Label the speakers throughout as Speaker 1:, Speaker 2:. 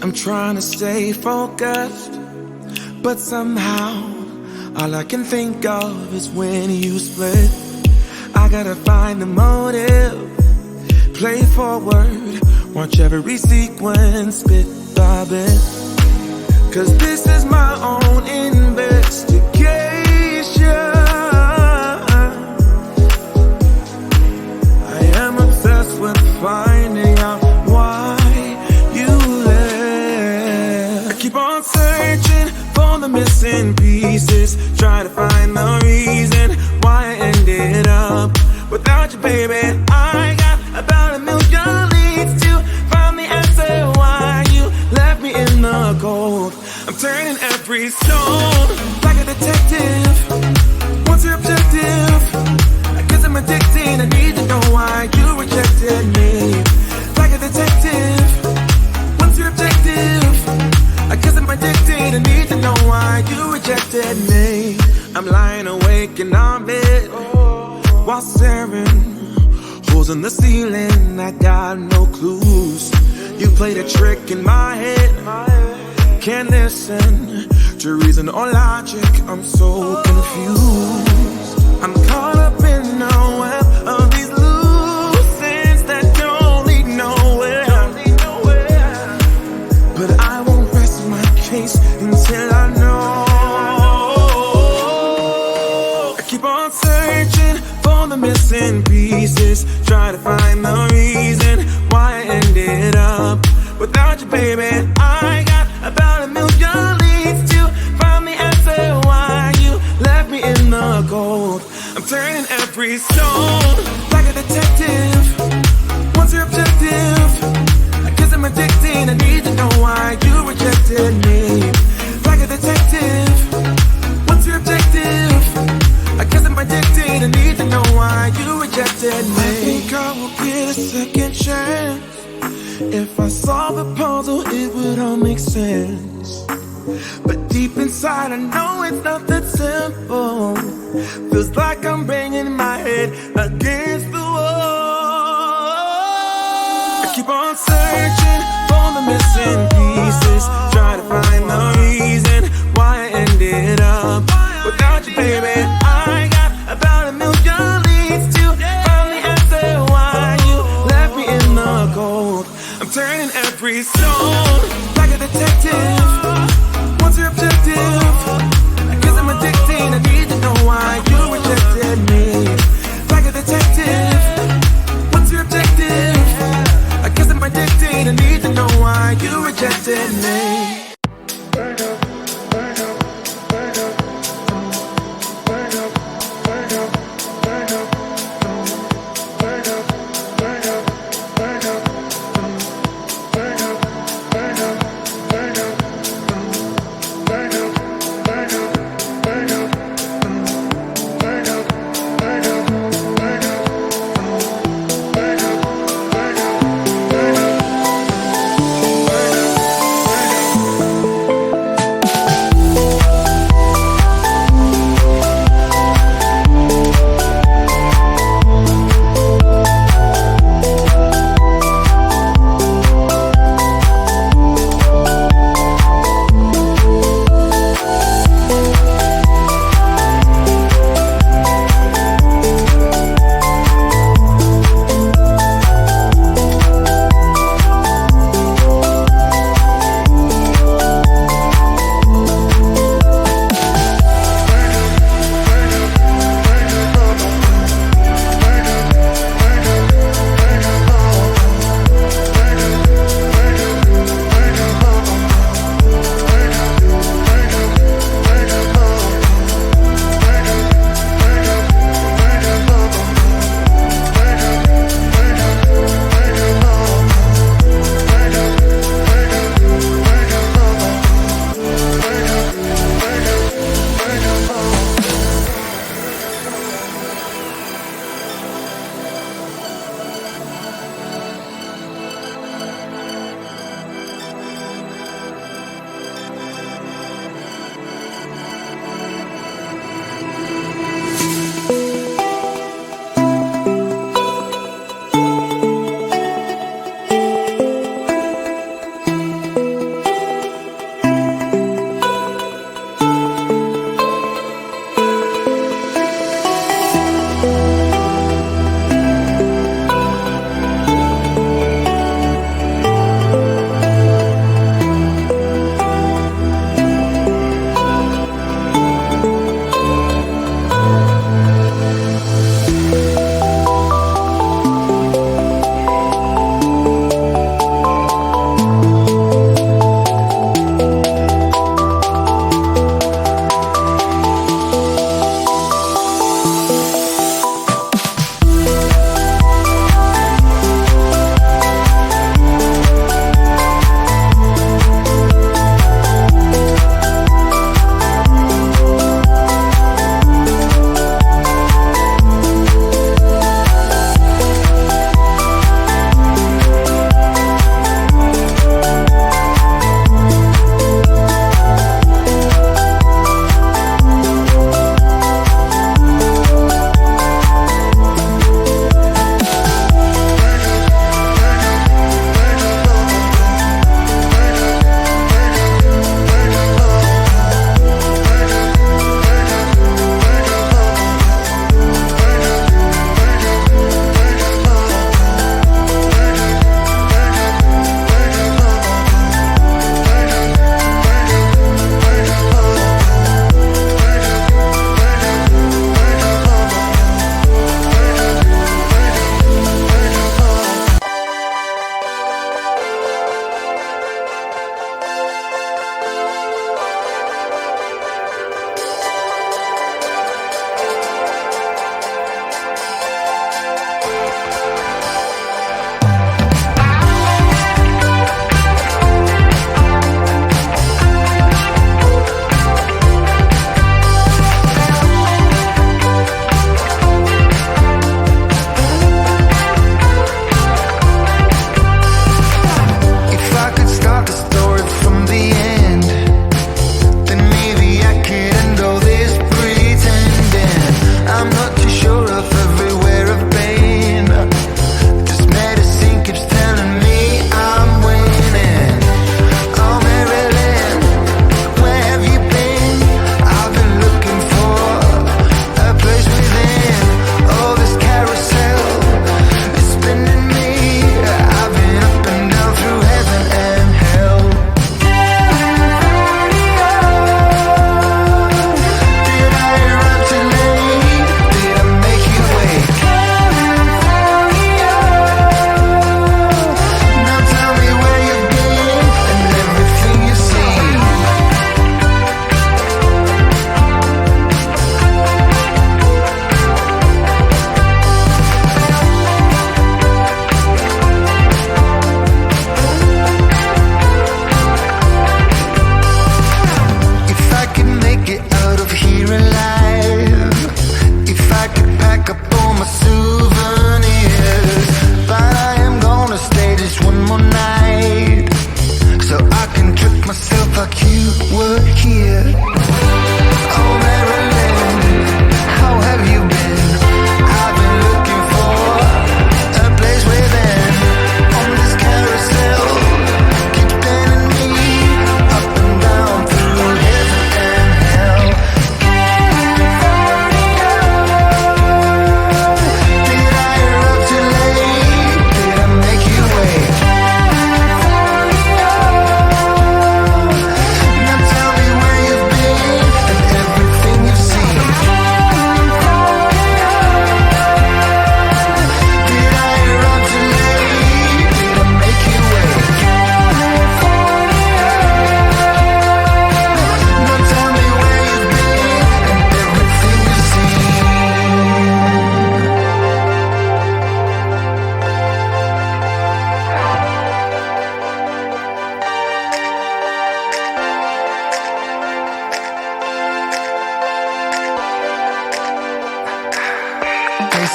Speaker 1: I'm trying to stay focused, but somehow all I can think of is when you split. I gotta find the motive, play forward, watch every sequence bit by bit. Cause this is my own investigation. I am obsessed with finding out why you left. I keep on searching for the missing pieces, try to find the reason why I ended up without you, baby. I got about a million leads to find the answer why you left me in the cold. I'm turning every stone like a detective. What's your objective? I guess I'm addicted. I need to know why you rejected me. Like a detective. What's your objective? I guess I'm addicted. I need to know why you rejected me. I'm lying awake in our bed while staring holes in the ceiling. I got no clues. You played a trick in my head. Can't listen to reason or logic. I'm so confused. I'm caught up in the web of these loose ends that don't lead nowhere. But I won't rest my case until I know. I keep on searching for the missing pieces, try to find the reason why I ended up without you, baby. I got about a million leads to find the answer why you left me in the cold. I'm turning every stone like a detective. What's your objective? I guess I'm addicted. I need to know why you rejected me. Like a detective. What's your objective? I guess I'm addicted. I need to know why you rejected me. I think I will get a second chance. If I solve the puzzle, it would all make sense. But deep inside, I know it's not that simple. Feels like I'm banging my head against the wall. I keep on searching for the missing pieces, try to find the reason why I ended up without you, baby. I got about a million leads to find the answer why you left me in the cold. I'm turning every stone like a detective. What's your objective? I guess I'm addicted. I need to know why you rejected me. Like a detective. What's your objective? I guess I'm addicted. I need to know why you rejected me.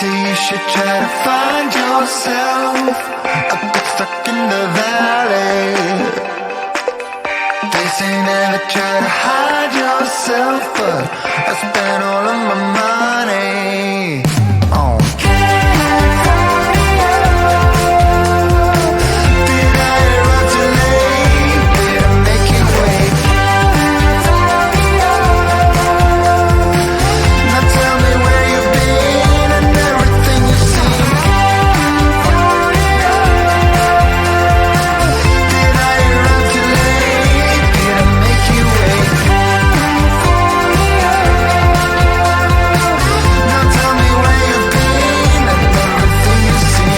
Speaker 2: say you should try to find yourself a bit stuck in the valley. They say never try to hide yourself, but I spent all of my money on California. Did I run too late? Did I make you wait? California. Now tell me where you've been and everything you've seen. California. Did I run too late? Did I make you wait? California. Now tell me where you've been and everything you've seen.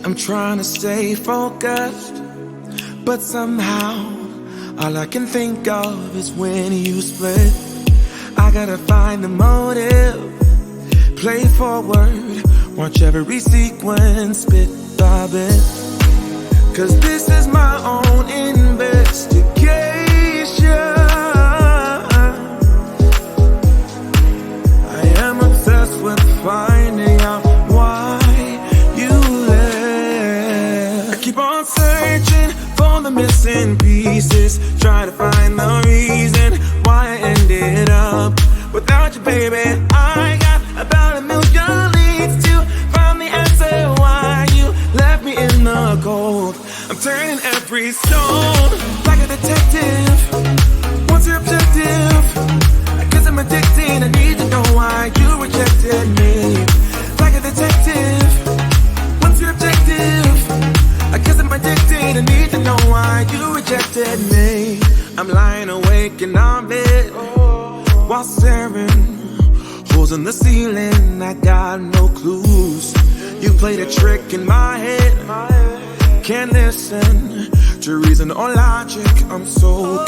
Speaker 1: I'm trying to stay focused, but somehow all I can think of is when you split. I gotta find the motive, play forward, watch every sequence bit by bit. Cause this is my own investigation. I am obsessed with finding out why you left. I keep on searching for the missing pieces, try to find the reason why I ended up without you, baby. I got about a million leads to find the answer why you left me in the cold. I'm turning every stone like a detective. What's your objective? I guess I'm addicted. I need to know why you rejected me. Like a detective. What's your objective? I guess I'm addicted. I need to know why you rejected me. I'm lying awake in our bed while staring holes in the ceiling. I got no clues. You played a trick in my head. Can't listen to reason or logic. I'm so